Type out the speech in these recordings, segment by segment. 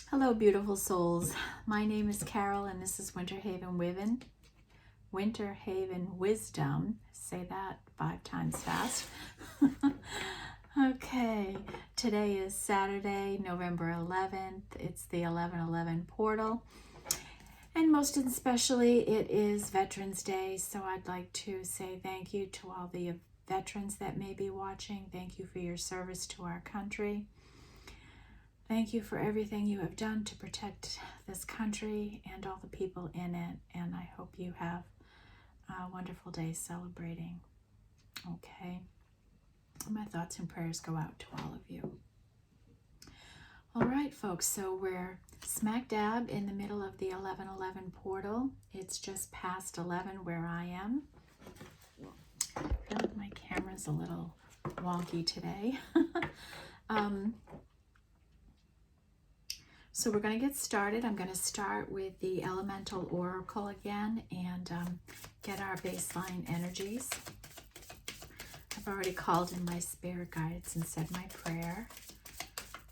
Hello, beautiful souls. My name is Carol, and this is Winter Haven Wisdom. Say that 5 times fast. Okay, today is Saturday, November 11th. It's the 11/11 portal. And most especially, it is Veterans Day, so I'd like to say thank you to all the veterans that may be watching. Thank you for your service to our country. Thank you for everything you have done to protect this country and all the people in it, and I hope you have a wonderful day celebrating. Okay, my thoughts and prayers go out to all of you. All right, folks, so we're smack dab in the middle of the 11/11 portal. It's just past 11 where I am. I feel like my camera's a little wonky today. So we're going to get started. I'm going to start with the Elemental Oracle again and get our baseline energies. I've already called in my spirit guides and said my prayer.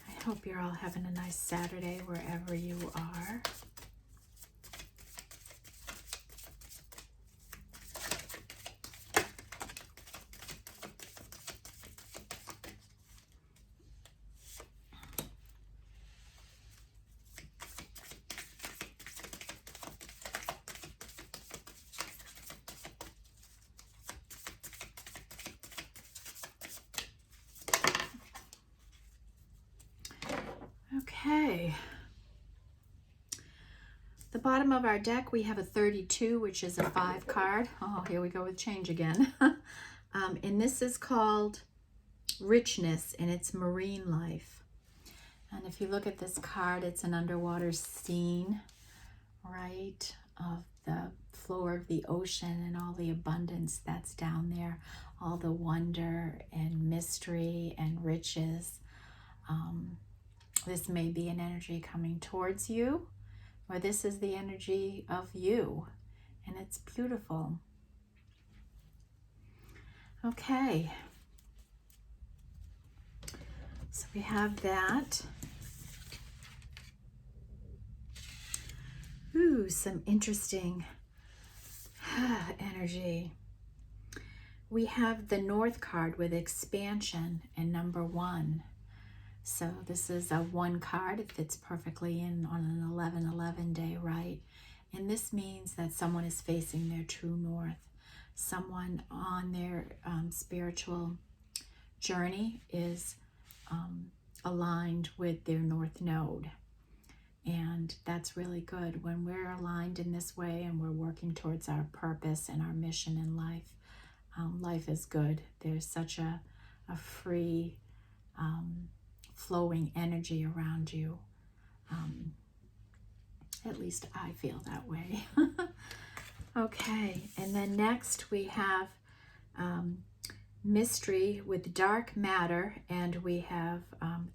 I hope you're all having a nice Saturday wherever you are. Okay, the bottom of our deck we have a 32, which is a 5 card. Oh, here we go with change again. And this is called Richness, and it's marine life. And if you look at this card, it's an underwater scene, right, of the floor of the ocean and all the abundance that's down there, all the wonder and mystery and riches. This may be an energy coming towards you, or this is the energy of you, and it's beautiful. Okay, so we have that. Ooh, some interesting energy. We have the North card with expansion and number 1. So this is a 1 card. It fits perfectly in on an 11/11 day, right? And this means that someone is facing their true north. Someone on their spiritual journey is aligned with their north node. And that's really good. When we're aligned in this way and we're working towards our purpose and our mission in life, life is good. There's such a free, flowing energy around you. At least I feel that way. Okay, and then next we have Mystery with Dark Matter, and we have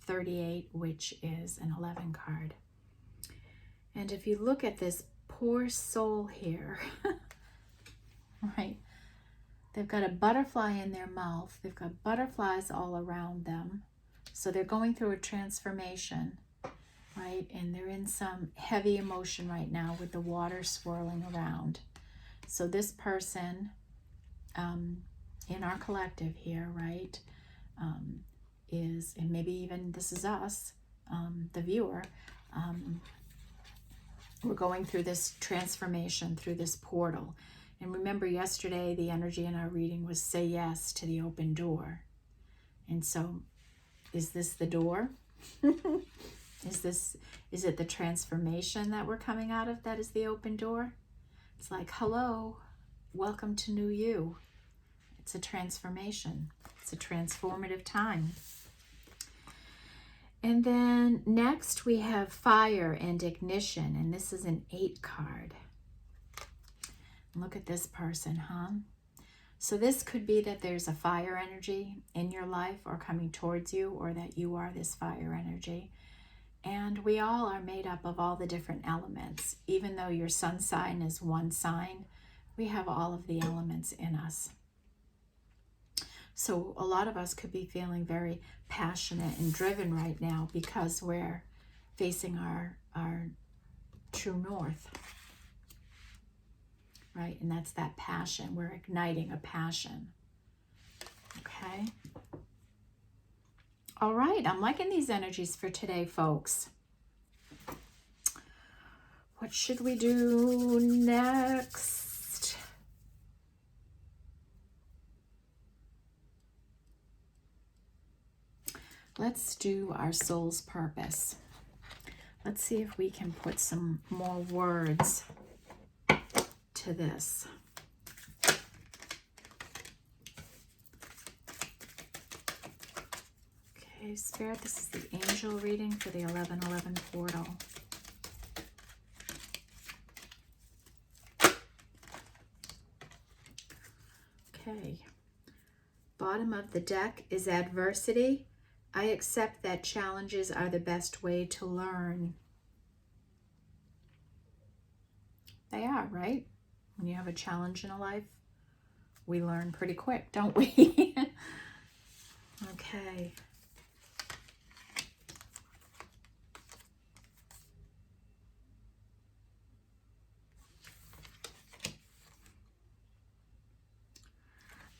38, which is an 11 card. And if you look at this poor soul here, right, they've got a butterfly in their mouth. They've got butterflies all around them. So they're going through a transformation, right? And they're in some heavy emotion right now with the water swirling around. So this person in our collective here, right, is, and maybe even this is us, the viewer, we're going through this transformation, through this portal. And remember yesterday, the energy in our reading was say yes to the open door. And so, is this the door? Is it the transformation that we're coming out of that is the open door? It's like, hello, welcome to new you. It's a transformation. It's a transformative time. And then next we have Fire and Ignition, and this is an 8 card. Look at this person, huh? So this could be that there's a fire energy in your life or coming towards you, or that you are this fire energy. And we all are made up of all the different elements. Even though your sun sign is 1 sign, we have all of the elements in us. So a lot of us could be feeling very passionate and driven right now because we're facing our true north, right? And that's that passion. We're igniting a passion. Okay. All right. I'm liking these energies for today, folks. What should we do next? Let's do our soul's purpose. Let's see if we can put some more words to this. Okay, Spirit, this is the angel reading for the 1111 portal. Okay. Bottom of the deck is adversity. I accept that challenges are the best way to learn. They are, right? When you have a challenge in a life, we learn pretty quick, don't we? Okay.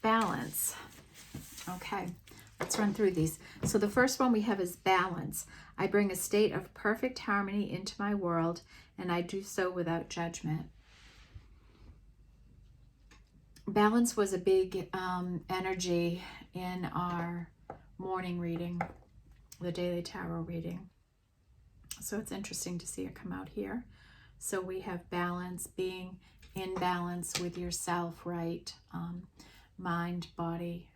Balance. Okay, let's run through these. So the first one we have is balance. I bring a state of perfect harmony into my world, and I do so without judgment. Balance was a big energy in our morning reading, the daily tarot reading. So it's interesting to see it come out here. So we have balance, being in balance with yourself, right? Mind, body,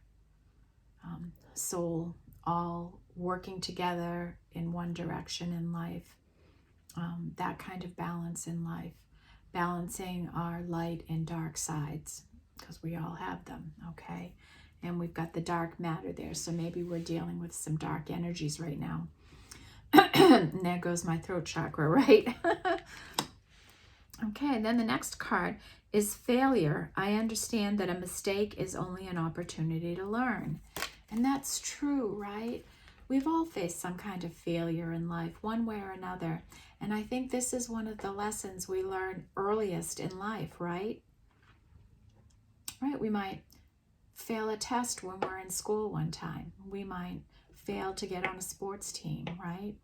soul, all working together in one direction in life. That kind of balance in life. Balancing our light and dark sides, because we all have them, okay? And we've got the dark matter there, so maybe we're dealing with some dark energies right now. And there goes my throat chakra, right? Okay, and then the next card is failure. I understand that a mistake is only an opportunity to learn. And that's true, right? We've all faced some kind of failure in life, one way or another. And I think this is one of the lessons we learn earliest in life, right? Right, we might fail a test when we're in school one time. We might fail to get on a sports team, right?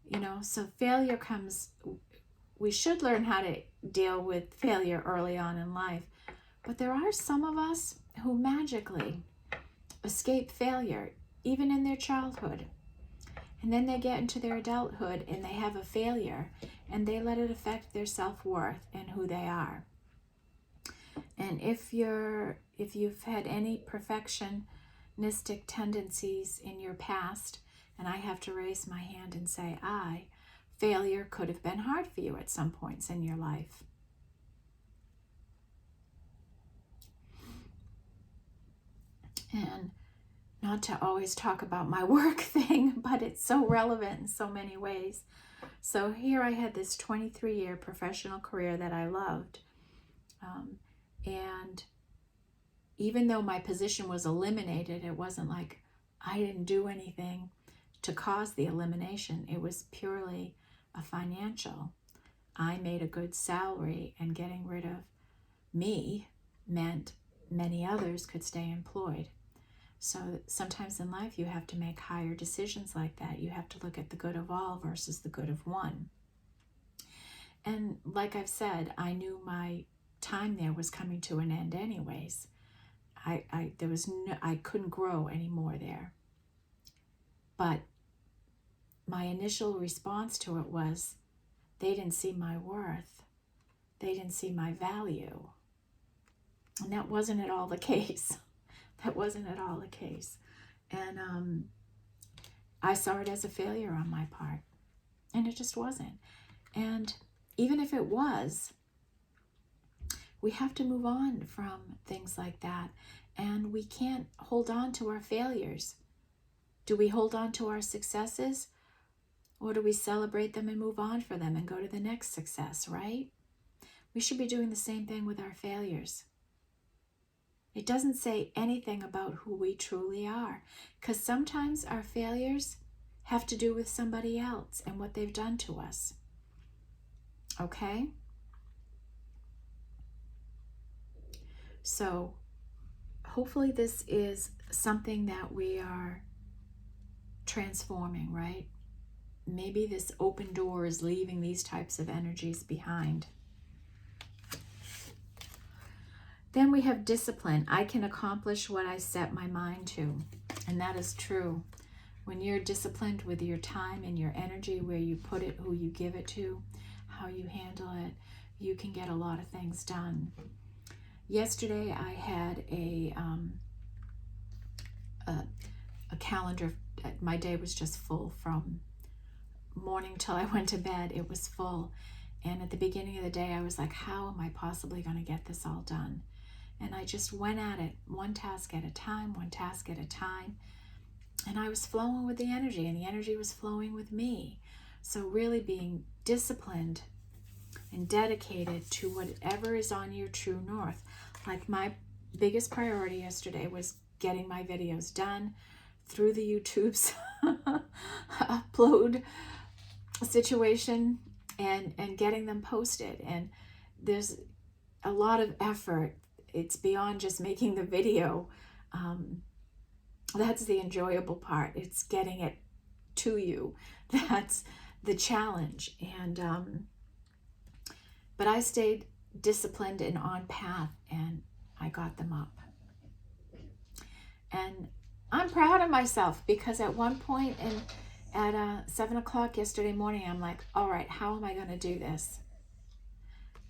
You know, so failure comes, we should learn how to deal with failure early on in life. But there are some of us who magically escape failure, even in their childhood. And then they get into their adulthood and they have a failure and they let it affect their self-worth and who they are. And if you've had any perfectionistic tendencies in your past, and I have to raise my hand and say, failure could have been hard for you at some points in your life. And not to always talk about my work thing, but it's so relevant in so many ways. So here I had this 23-year professional career that I loved. And even though my position was eliminated, it wasn't like I didn't do anything to cause the elimination. It was purely a financial. I made a good salary, and getting rid of me meant many others could stay employed. So sometimes in life you have to make higher decisions like that. You have to look at the good of all versus the good of one. And like I've said, I knew my time there was coming to an end anyways. I couldn't grow anymore there. But my initial response to it was, they didn't see my worth. They didn't see my value. And that wasn't at all the case. That wasn't at all the case. And I saw it as a failure on my part. And it just wasn't. And even if it was, we have to move on from things like that. And we can't hold on to our failures. Do we hold on to our successes? Or do we celebrate them and move on for them and go to the next success, right? We should be doing the same thing with our failures. It doesn't say anything about who we truly are, because sometimes our failures have to do with somebody else and what they've done to us. Okay? So hopefully this is something that we are transforming, right? Maybe this open door is leaving these types of energies behind. Then we have discipline. I can accomplish what I set my mind to. And that is true. When you're disciplined with your time and your energy, where you put it, who you give it to, how you handle it, you can get a lot of things done. Yesterday I had a calendar. My day was just full from morning till I went to bed. It was full. And at the beginning of the day, I was like, how am I possibly going to get this all done? And I just went at it, one task at a time, one task at a time. And I was flowing with the energy, and the energy was flowing with me. So really being disciplined and dedicated to whatever is on your true north. Like my biggest priority yesterday was getting my videos done through the YouTube's upload situation and getting them posted. And there's a lot of effort. It's beyond just making the video. That's the enjoyable part. It's getting it to you. That's the challenge. And but I stayed disciplined and on path, and I got them up. And I'm proud of myself, because at one point at 7 o'clock yesterday morning, I'm like, all right, how am I going to do this?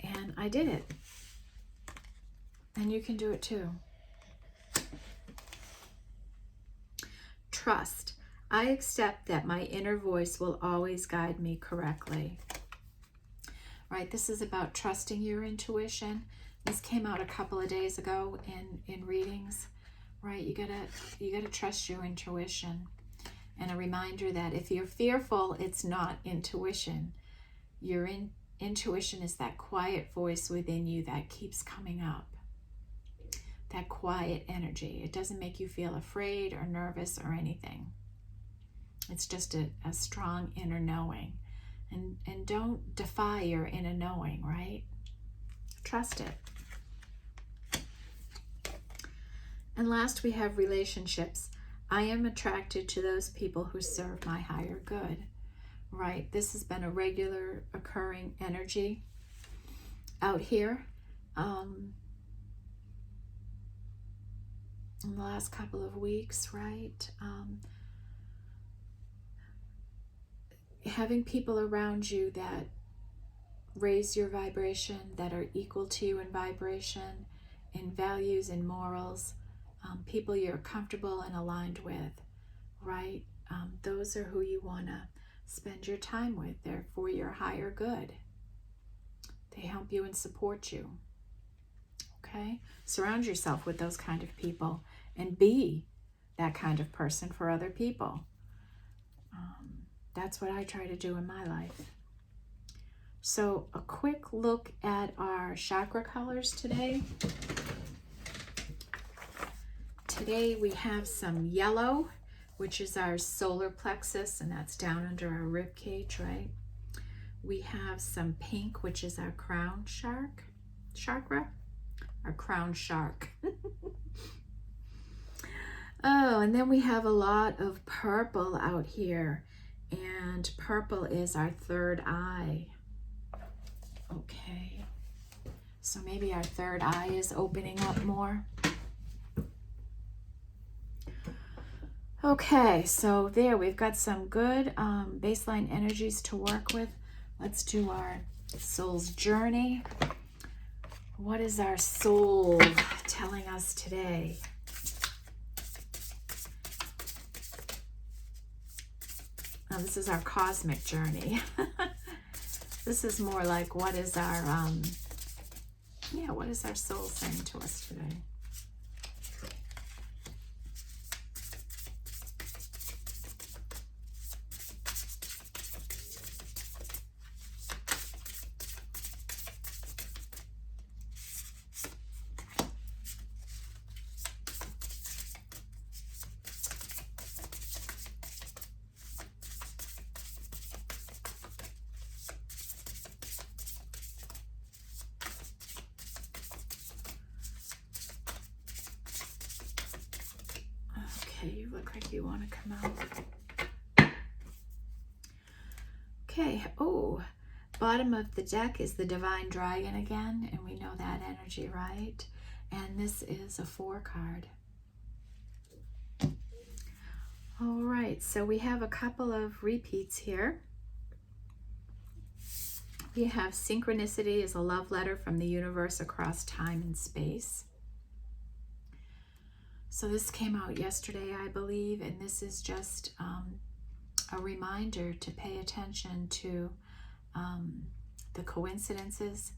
And I did it. And you can do it too. Trust. I accept that my inner voice will always guide me correctly. Right, this is about trusting your intuition. This came out a couple of days ago in readings. Right, you gotta trust your intuition. And a reminder that if you're fearful, it's not intuition. Your intuition is that quiet voice within you that keeps coming up. That quiet energy. It doesn't make you feel afraid or nervous or anything. It's just a strong inner knowing. And don't defy your inner knowing, right? Trust it. And last, we have relationships. I am attracted to those people who serve my higher good, right? This has been a regular occurring energy out here in the last couple of weeks, right? Having people around you that raise your vibration, that are equal to you in vibration, in values and morals, people you're comfortable and aligned with, right? Those are who you want to spend your time with. They're for your higher good. They help you and support you. Okay? Surround yourself with those kind of people and be that kind of person for other people. That's what I try to do in my life. So a quick look at our chakra colors today. Today we have some yellow, which is our solar plexus, and that's down under our rib cage, right? We have some pink, which is our crown chakra, our crown shark. Oh, and then we have a lot of purple out here, and purple is our third eye. Okay, so maybe our third eye is opening up more. Okay, so there we've got some good baseline energies to work with. Let's do our soul's journey. What is our soul telling us today? Now, this is our cosmic journey. This is more like what is our what is our soul saying to us today? look like you want to come out. Okay, oh, bottom of the deck is the Divine Dragon again, and we know that energy, right? And this is a 4 card. All right, so we have a couple of repeats here. We have synchronicity is a love letter from the universe across time and space. So this came out yesterday, I believe, and this is just a reminder to pay attention to the coincidences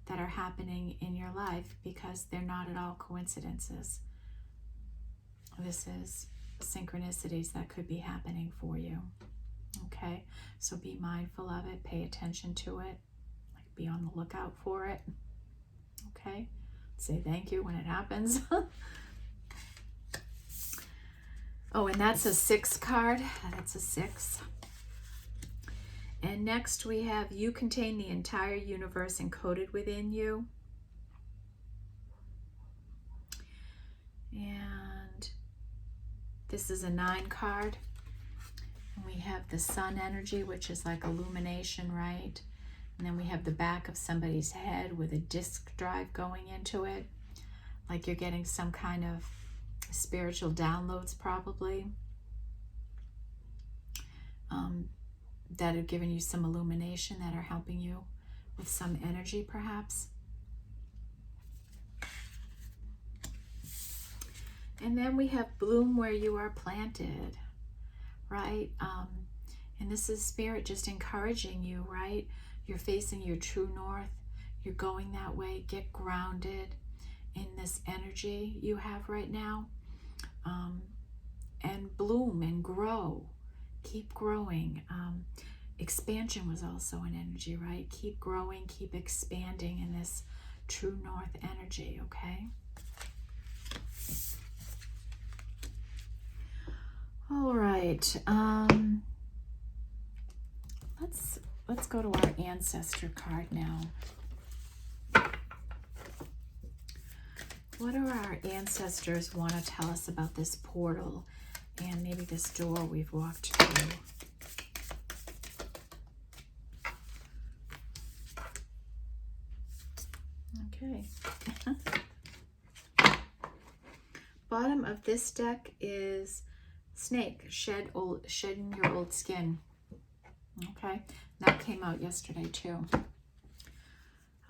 that are happening in your life, because they're not at all coincidences. This is synchronicities that could be happening for you. Okay, so be mindful of it, pay attention to it, like be on the lookout for it. Okay, say thank you when it happens. Oh, and that's a 6 card. That's a 6. And next we have you contain the entire universe encoded within you. And this is a 9 card. And we have the sun energy, which is like illumination, right? And then we have the back of somebody's head with a disk drive going into it. Like you're getting some kind of spiritual downloads probably. That have given you some illumination, that are helping you with some energy perhaps. And then we have bloom where you are planted, right? And this is spirit just encouraging you, right? You're facing your true north. You're going that way. Get grounded in this energy you have right now. And bloom and grow. Keep growing. Expansion was also an energy, right? Keep growing, keep expanding in this true north energy, okay? All right. Let's go to our ancestor card now. What do our ancestors want to tell us about this portal and maybe this door we've walked through? Okay. Bottom of this deck is snake, shedding your old skin. Okay, that came out yesterday too.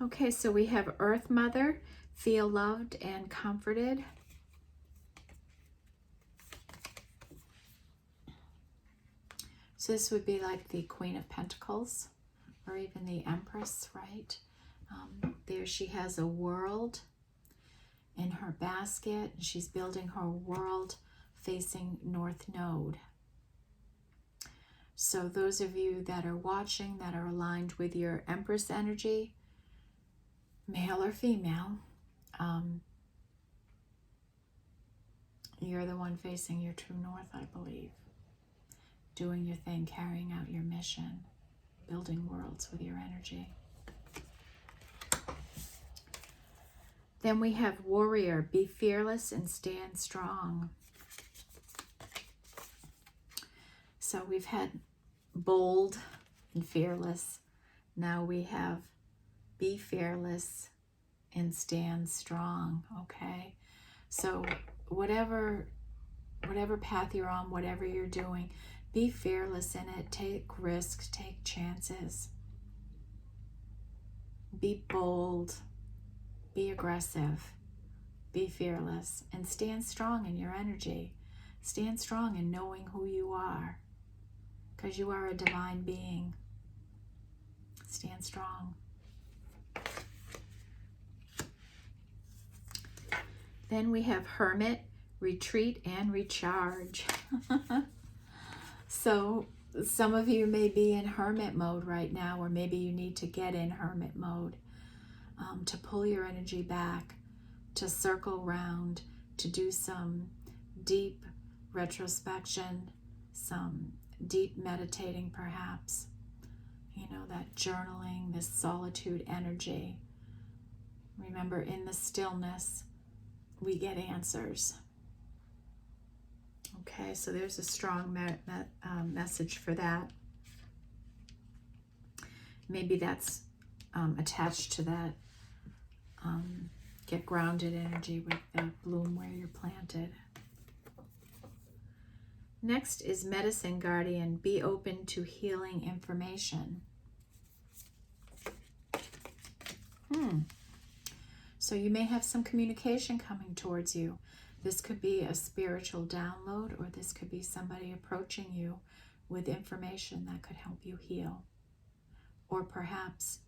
Okay, so we have Earth Mother, feel loved and comforted. So this would be like the Queen of Pentacles, or even the Empress, right? There she has a world in her basket, and she's building her world facing North Node. So those of you that are watching that are aligned with your Empress energy, male or female, you're the one facing your true north, I believe. Doing your thing, carrying out your mission, building worlds with your energy. Then we have Warrior, be fearless and stand strong. So we've had bold and fearless. Now we have be fearless and stand strong, okay? So whatever path you're on, whatever you're doing, be fearless in it. Take risks, take chances. Be bold, be aggressive, be fearless, and stand strong in your energy. Stand strong in knowing who you are, because you are a divine being. Stand strong. Then we have Hermit, retreat and recharge. So some of you may be in hermit mode right now, or maybe you need to get in hermit mode to pull your energy back, to circle round, to do some deep retrospection, some deep meditating perhaps. You know, that journaling, this solitude energy. Remember, in the stillness, we get answers. Okay, so there's a strong message for that. Maybe that's attached to that get grounded energy with the bloom where you're planted. Next is medicine guardian. Be open to healing information. So you may have some communication coming towards you. This could be a spiritual download, or this could be somebody approaching you with information that could help you heal. Or perhaps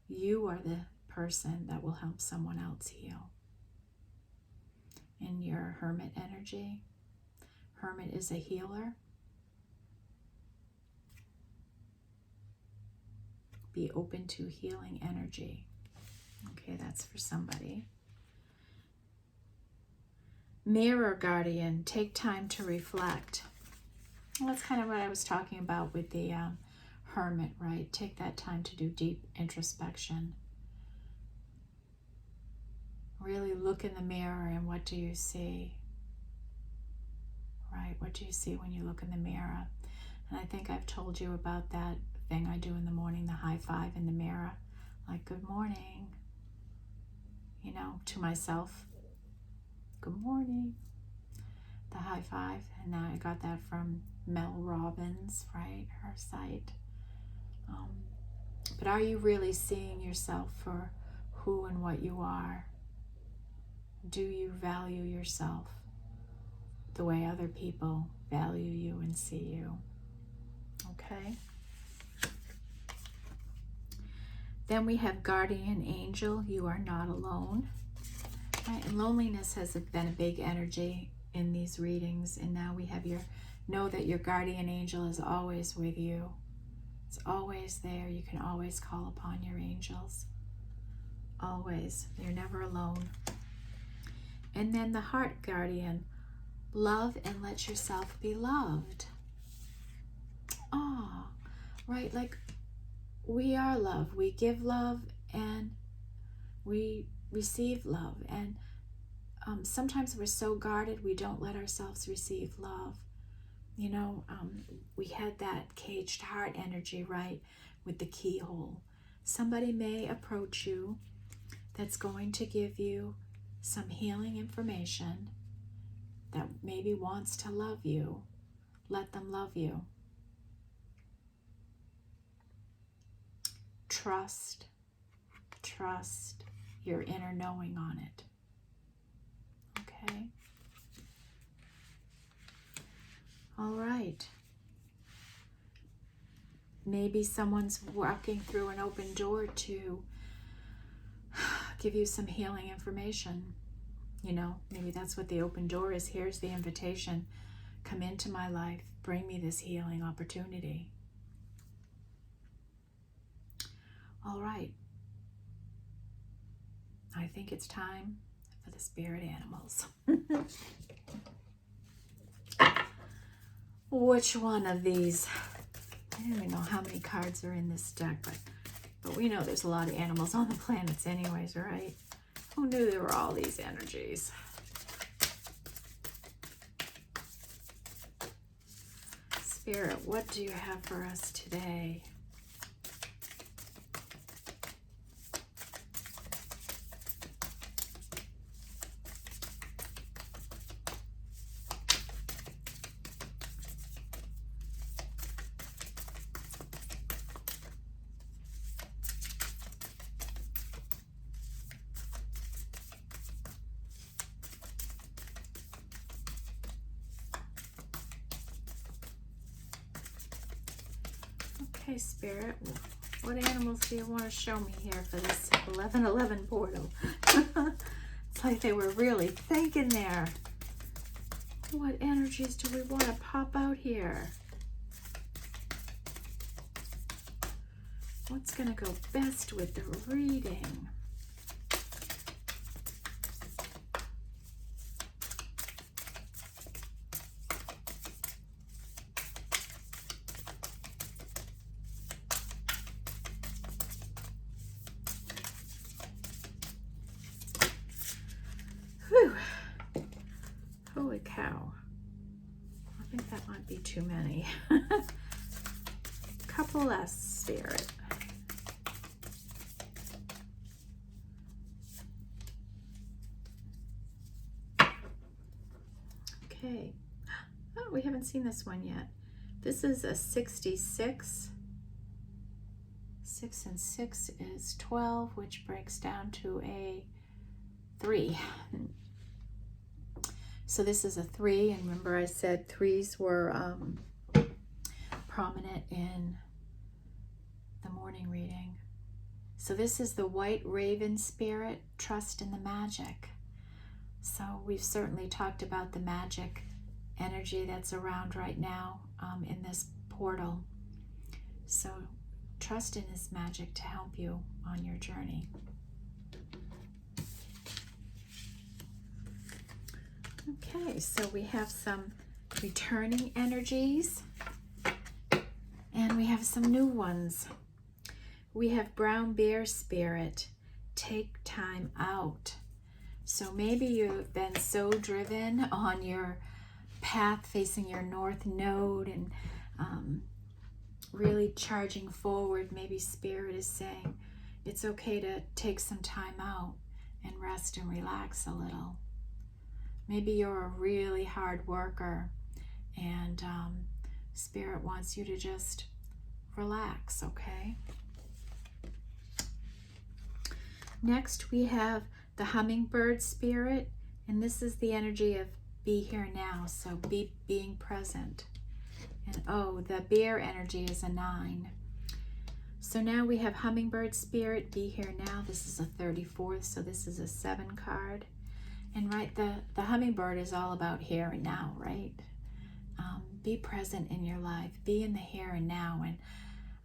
you are the person that will help someone else heal. In your hermit energy, hermit is a healer. Be open to healing energy. Okay, that's for somebody. Mirror guardian, take time to reflect. Well, that's kind of what I was talking about with the hermit, right? Take that time to do deep introspection. Really look in the mirror and what do you see? Right? What do you see when you look in the mirror? And I think I've told you about that thing I do in the morning, the high five in the mirror. Like, good morning, you know, to myself. Good morning. The high five. And I got that from Mel Robbins, right? Her site. But are you really seeing yourself for who and what you are? Do you value yourself the way other people value you and see you? Okay. Then we have guardian angel. You are not alone. Right? And loneliness has been a big energy in these readings. And now we have know that your guardian angel is always with you. It's always there. You can always call upon your angels. Always. You're never alone. And then the heart guardian. Love and let yourself be loved. Ah, right? Like, we are love. We give love and we receive love. And sometimes we're so guarded we don't let ourselves receive love. You know, we had that caged heart energy, right, with the keyhole. Somebody may approach you that's going to give you some healing information that maybe wants to love you. Let them love you. Trust your inner knowing on it. Okay? All right. Maybe someone's walking through an open door to give you some healing information. You know, maybe that's what the open door is. Here's the invitation. Come into my life. Bring me this healing opportunity. All right. I think it's time for the spirit animals. Which one of these? I don't even know how many cards are in this deck, but we know there's a lot of animals on the planets anyways, right? Who knew there were all these energies? Spirit, what do you have for us today? Okay, Spirit, what animals do you want to show me here for this 1111 portal? It's like they were really thinking there. What energies do we want to pop out here? What's going to go best with the reading? Whew. Holy cow. be too many. Couple less, Spirit. Okay. Oh, we haven't seen this one yet. This is a 66. 6 and 6 is 12, which breaks down to a 3. So this is a 3, and remember I said 3s were prominent in the morning reading. So this is the White Raven Spirit, trust in the magic. So we've certainly talked about the magic energy that's around right now in this portal. So trust in this magic to help you on your journey. Okay, so we have some returning energies and we have some new ones. We have Brown Bear Spirit, take time out. So maybe you've been so driven on your path facing your north node and really charging forward. Maybe Spirit is saying it's okay to take some time out and rest and relax a little. Maybe you're a really hard worker and Spirit wants you to just relax, okay? Next we have the Hummingbird Spirit, and this is the energy of be here now, so being present. And oh, the bear energy is a 9. So now we have Hummingbird Spirit, be here now. This is a 34th, so this is a 7 card. And right, the hummingbird is all about here and now, right? Be present in your life, be in the here and now. And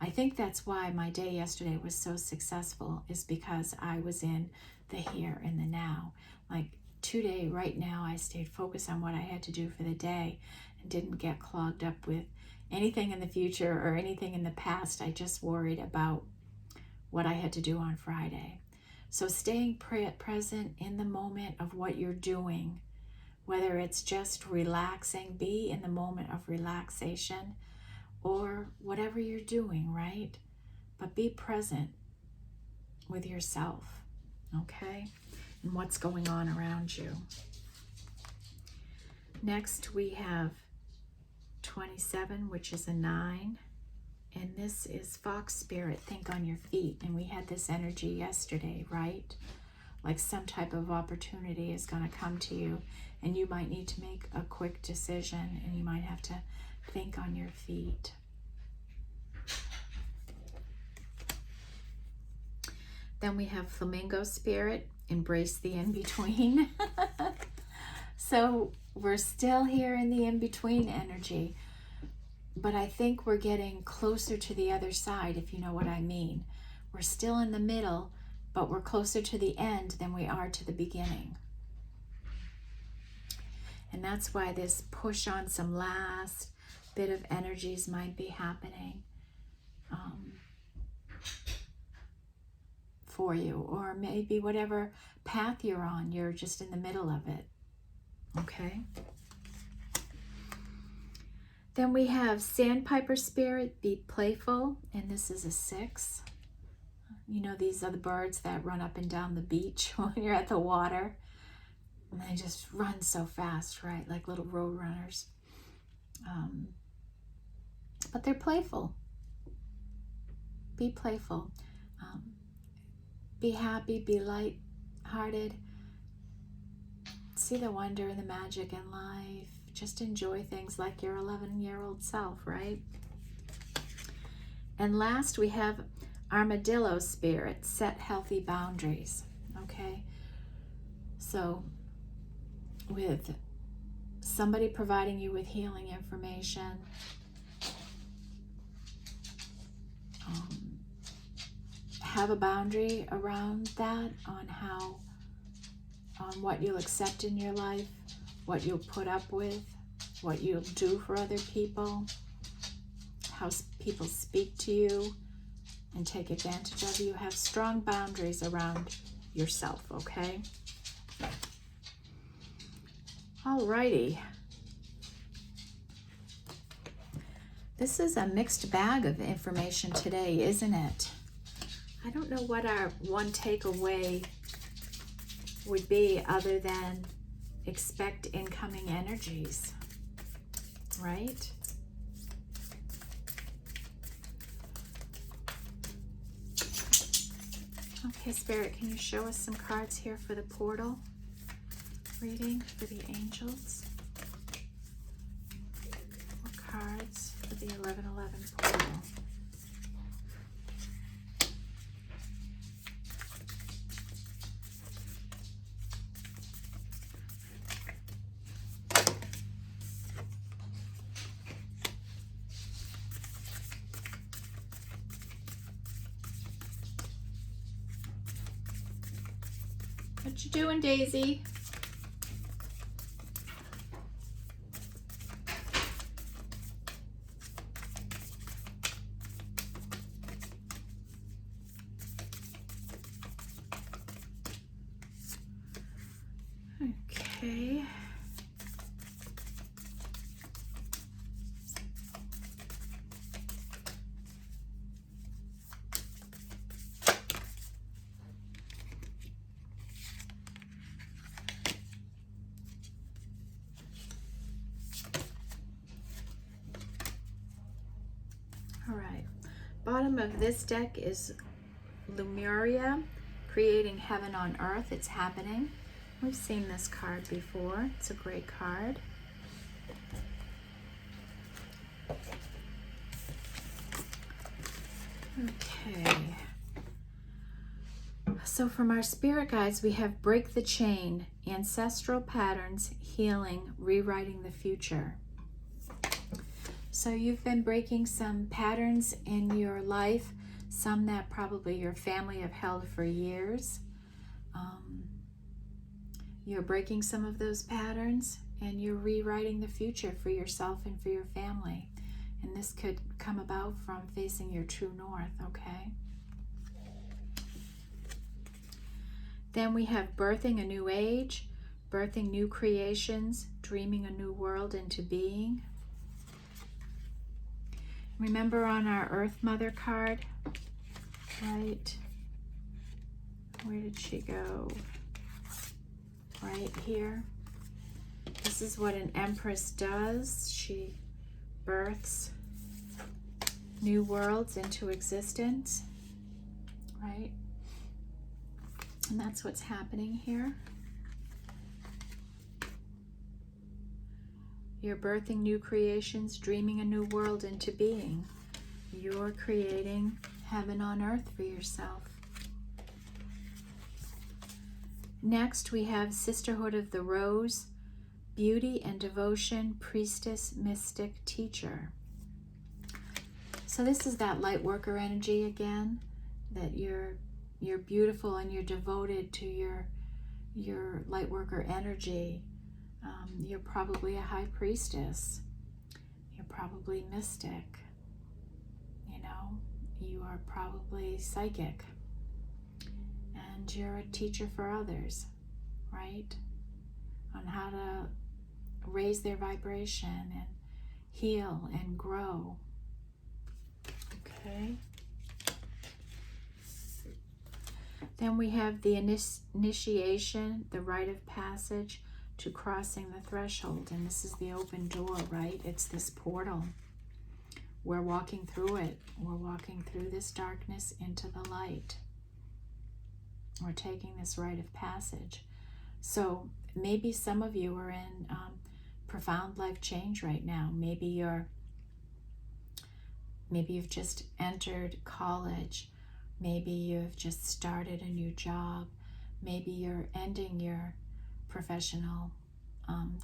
I think that's why my day yesterday was so successful, is because I was in the here and the now. Like today, right now, I stayed focused on what I had to do for the day and didn't get clogged up with anything in the future or anything in the past. I just worried about what I had to do on Friday. So staying present in the moment of what you're doing, whether it's just relaxing, be in the moment of relaxation, or whatever you're doing, right? But be present with yourself, okay? And what's going on around you. Next we have 27, which is a 9. And this is Fox Spirit, think on your feet. And we had this energy yesterday, right? Like some type of opportunity is going to come to you and you might need to make a quick decision and you might have to think on your feet. Then we have Flamingo Spirit, embrace the in-between. So we're still here in the in-between energy, but I think we're getting closer to the other side, if you know what I mean. We're still in the middle, but we're closer to the end than we are to the beginning. And that's why this push on some last bit of energies might be happening for you. Or maybe whatever path you're on, you're just in the middle of it. Okay? Then we have Sandpiper Spirit, be playful, and this is a 6. You know, these are the birds that run up and down the beach when you're at the water. And they just run so fast, right? Like little road runners. But they're playful. Be playful. Be happy, be light-hearted. See the wonder and the magic in life. Just enjoy things like your 11-year-old self, right? And last, we have Armadillo Spirit, set healthy boundaries, okay? So with somebody providing you with healing information, have a boundary around that on what you'll accept in your life, what you'll put up with, what you'll do for other people, how people speak to you and take advantage of you. Have strong boundaries around yourself, okay? Alrighty. This is a mixed bag of information today, isn't it? I don't know what our one takeaway would be other than expect incoming energies, right? Okay, Spirit, can you show us some cards here for the portal reading for the angels? What cards for the 1111 portal? What you doing, Daisy? Okay. All right. Bottom of this deck is Lemuria, creating heaven on earth. It's happening. We've seen this card before. It's a great card. Okay. So from our spirit guides, we have break the chain, ancestral patterns, healing, rewriting the future. So you've been breaking some patterns in your life, some that probably your family have held for years. You're breaking some of those patterns and you're rewriting the future for yourself and for your family. And this could come about from facing your true north, okay? Then we have birthing a new age, birthing new creations, dreaming a new world into being. Remember on our Earth Mother card, right? Where did she go? Right here. This is what an Empress does. She births new worlds into existence, right? And that's what's happening here. You're birthing new creations, dreaming a new world into being. You're creating heaven on earth for yourself. Next, we have Sisterhood of the Rose, beauty and devotion, priestess, mystic, teacher. So this is that light worker energy again, that you're beautiful and you're devoted to your light worker energy. You're probably a high priestess. You're probably mystic. You know, you are probably psychic. And you're a teacher for others, right? On how to raise their vibration and heal and grow. Okay. Then we have the initiation, the rite of passage to crossing the threshold. And this is the open door, right? It's this portal. We're walking through it. We're walking through this darkness into the light. We're taking this rite of passage. So maybe some of you are in profound life change right now. Maybe you've just entered college. Maybe you've just started a new job. Maybe you're ending your professional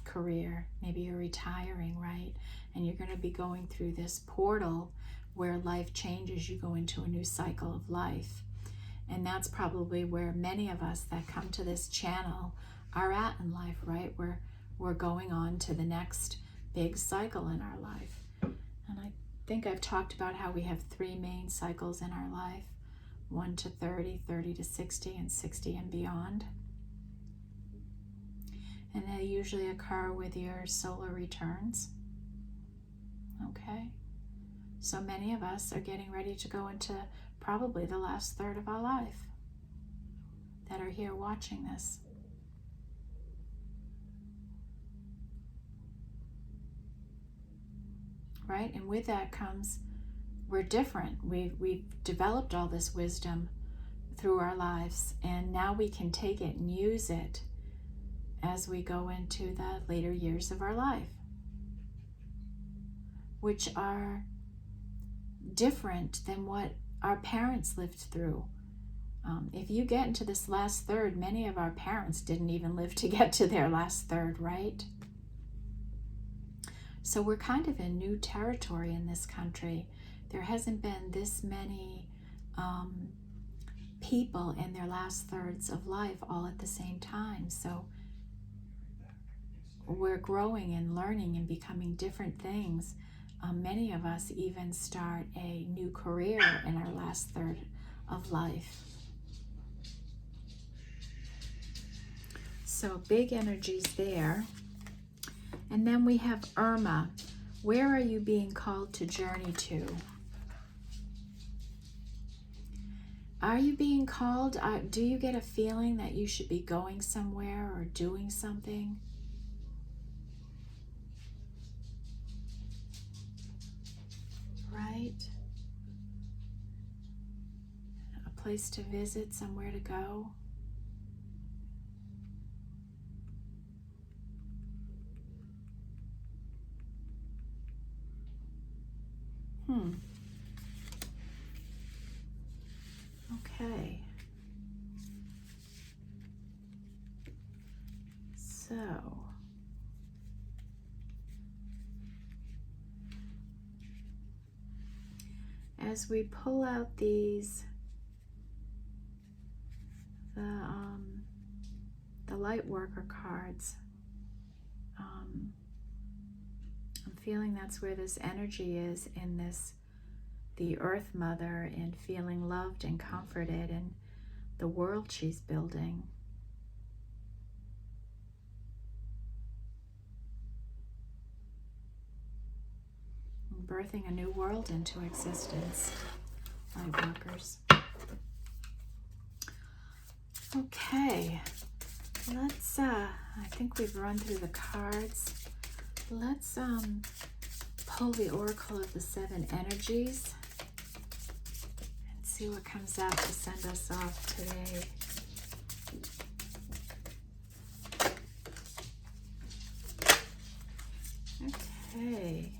career. Maybe you're retiring, right? And you're going to be going through this portal where life changes. You go into a new cycle of life. And that's probably where many of us that come to this channel are at in life, right? We're going on to the next big cycle in our life. And I think I've talked about how we have three main cycles in our life: 1 to 30, 30 to 60, and 60 and beyond. And they usually occur with your solar returns. Okay? So many of us are getting ready to go into probably the last third of our life that are here watching this. Right? And with that comes, we're different. We've developed all this wisdom through our lives, and now we can take it and use it as we go into the later years of our life, which are different than what our parents lived through. If you get into this last third, many of our parents didn't even live to get to their last third, right? So we're kind of in new territory in this country. There hasn't been this many people in their last thirds of life all at the same time. So we're growing and learning and becoming different things. Many of us even start a new career in our last third of life. So big energies there. And then we have Irma. Where are you being called to journey to? Are you being called? Do you get a feeling that you should be going somewhere or doing something? Right? A place to visit, somewhere to go. Okay. So, as we pull out these, the light worker cards, I'm feeling that's where this energy is in this, the Earth Mother, and feeling loved and comforted in the world she's building. And birthing a new world into existence, light workers. Okay, let's, I think we've run through the cards. Let's pull the Oracle of the Seven Energies and see what comes out to send us off today. Okay.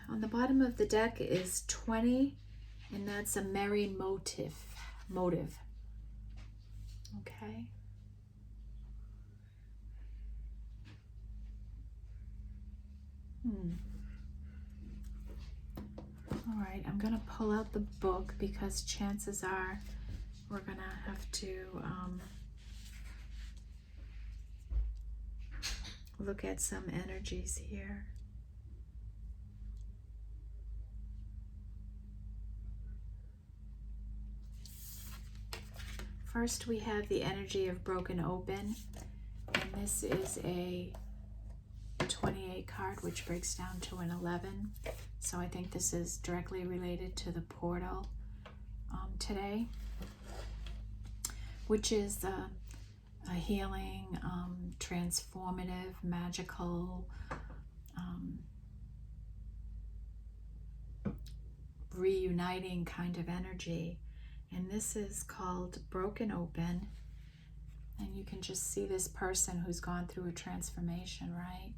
On the bottom of the deck is 20, and that's a merry motive. Okay. All right, I'm going to pull out the book because chances are we're going to have to look at some energies here. First, we have the energy of broken open, and this is a 28 card, which breaks down to an 11. So I think this is directly related to the portal today, which is a healing, transformative, magical, reuniting kind of energy. And this is called Broken Open. And you can just see this person who's gone through a transformation, right?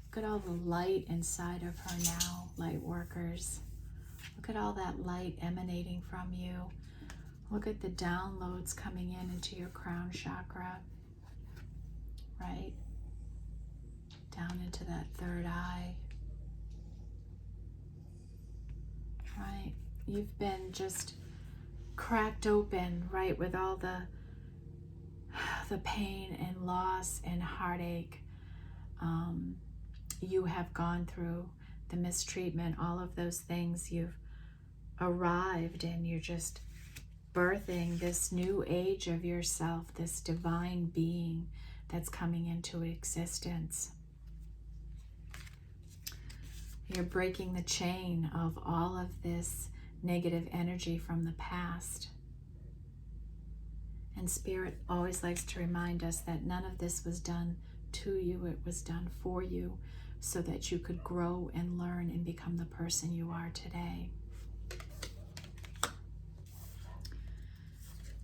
Look at all the light inside of her now, light workers. Look at all that light emanating from you. Look at the downloads coming in into your crown chakra, right? Down into that third eye, right? You've been just cracked open, right, with all the pain and loss and heartache you have gone through, the mistreatment, all of those things. You've arrived and you're just birthing this new age of yourself, this divine being that's coming into existence. You're breaking the chain of all of this negative energy from the past. And Spirit always likes to remind us that none of this was done to you, it was done for you, so that you could grow and learn and become the person you are today.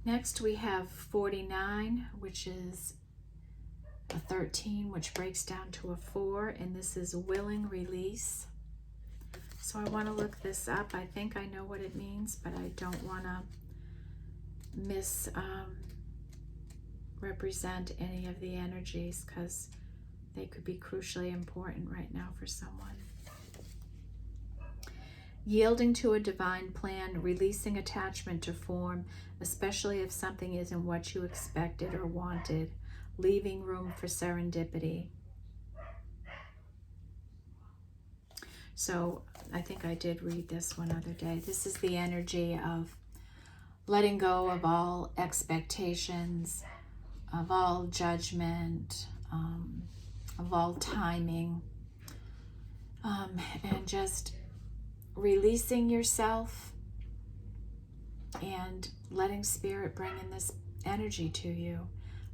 Next we have 49, which is a 13, which breaks down to a 4, and this is willing release. So I want to look this up. I think I know what it means, but I don't want to misrepresent any of the energies, because they could be crucially important right now for someone. Yielding to a divine plan, releasing attachment to form, especially if something isn't what you expected or wanted, leaving room for serendipity. So I think I did read this one other day. This is the energy of letting go of all expectations, of all judgment, of all timing, and just releasing yourself and letting Spirit bring in this energy to you.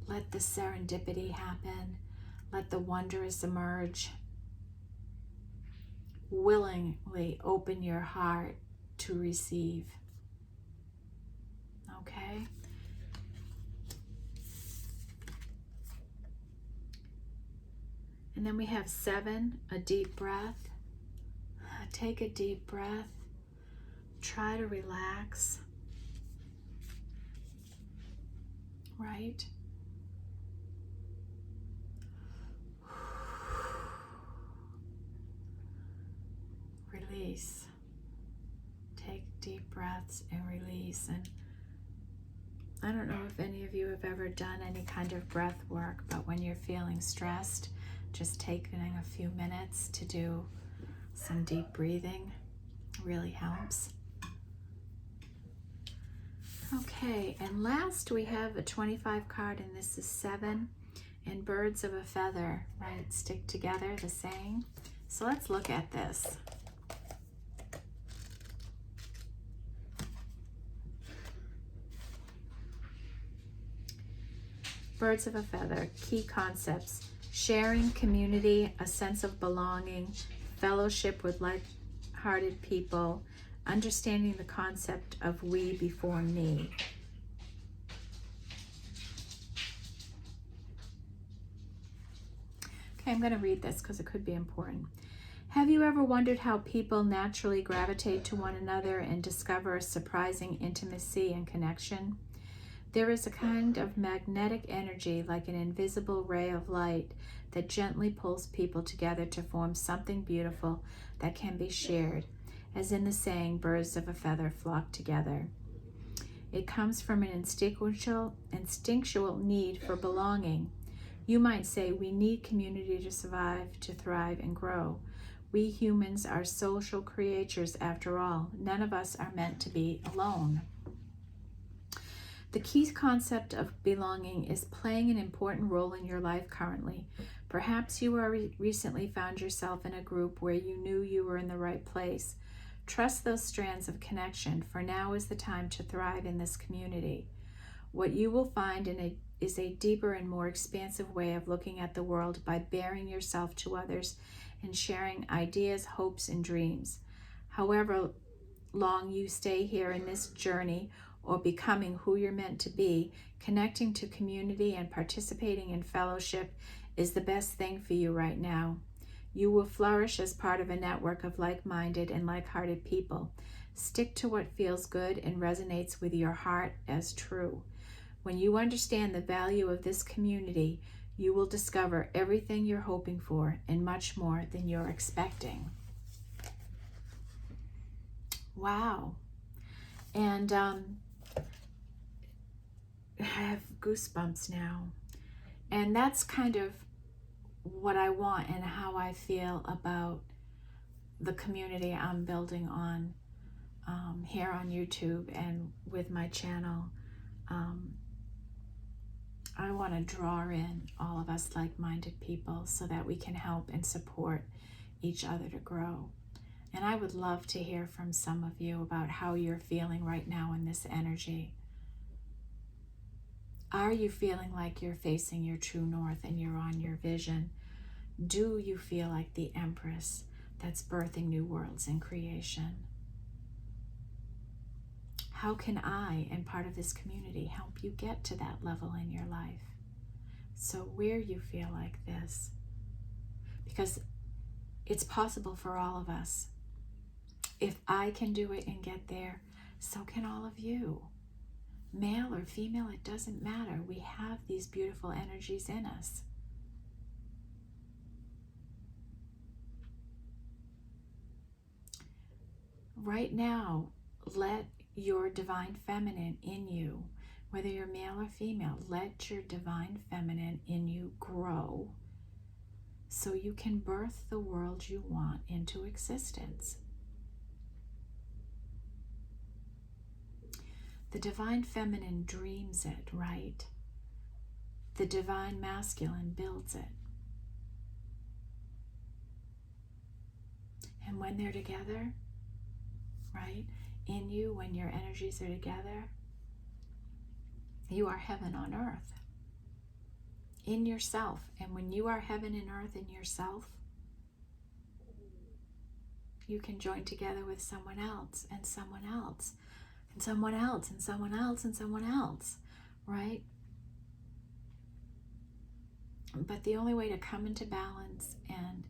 Let the serendipity happen. Let the wondrous emerge. Willingly open your heart to receive. Okay? And then we have 7, a deep breath. Take a deep breath. Try to relax. Right? Release. Take deep breaths and release. And I don't know if any of you have ever done any kind of breath work, but when you're feeling stressed, just taking a few minutes to do some deep breathing really helps. Okay, and last we have a 25 card, and this is 7, and birds of a feather, right? Stick together, the saying. So let's look at this. Birds of a feather, key concepts: sharing, community, a sense of belonging, fellowship with like-hearted people, understanding the concept of we before me. Okay, I'm going to read this because it could be important. Have you ever wondered how people naturally gravitate to one another and discover a surprising intimacy and connection? There is a kind of magnetic energy, like an invisible ray of light, that gently pulls people together to form something beautiful that can be shared, as in the saying, birds of a feather flock together. It comes from an instinctual need for belonging. You might say we need community to survive, to thrive, and grow. We humans are social creatures after all. None of us are meant to be alone. The key concept of belonging is playing an important role in your life currently. Perhaps you recently found yourself in a group where you knew you were in the right place. Trust those strands of connection, for now is the time to thrive in this community. What you will find is a deeper and more expansive way of looking at the world by baring yourself to others and sharing ideas, hopes, and dreams. However long you stay here in this journey, or becoming who you're meant to be, connecting to community and participating in fellowship is the best thing for you right now. You will flourish as part of a network of like-minded and like-hearted people. Stick to what feels good and resonates with your heart as true. When you understand the value of this community, you will discover everything you're hoping for and much more than you're expecting. Wow. And I have goosebumps now. And that's kind of what I want and how I feel about the community I'm building on here on YouTube and with my channel. I want to draw in all of us like-minded people so that we can help and support each other to grow. And I would love to hear from some of you about how you're feeling right now in this energy. Are you feeling like you're facing your true north and you're on your vision? Do you feel like the Empress that's birthing new worlds in creation? How can I and part of this community help you get to that level in your life? So where you feel like this, because it's possible for all of us. If I can do it and get there, so can all of you. Male or female, it doesn't matter. We have these beautiful energies in us. Right now, let your divine feminine in you, whether you're male or female, let your divine feminine in you grow so you can birth the world you want into existence. The divine feminine dreams it, right? The divine masculine builds it. And when they're together, right, in you, when your energies are together, you are heaven on earth in yourself. And when you are heaven and earth in yourself, you can join together with someone else and someone else and someone else and someone else and someone else, right? But the only way to come into balance and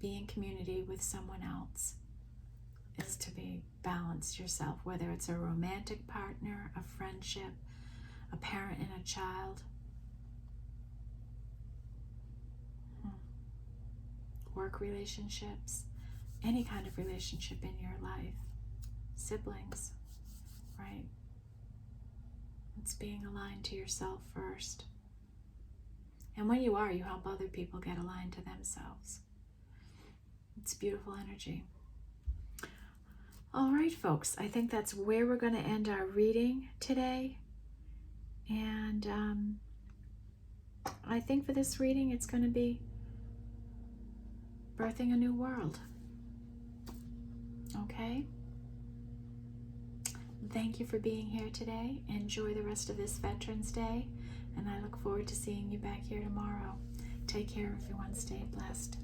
be in community with someone else is to be balanced yourself, whether it's a romantic partner, a friendship, a parent and a child, work relationships, any kind of relationship in your life, siblings, right? It's being aligned to yourself first. And when you are, you help other people get aligned to themselves. It's beautiful energy. All right, folks, I think that's where we're going to end our reading today. And I think for this reading, it's going to be birthing a new world. Okay? Thank you for being here today. Enjoy the rest of this Veterans Day. And I look forward to seeing you back here tomorrow. Take care, everyone. Stay blessed.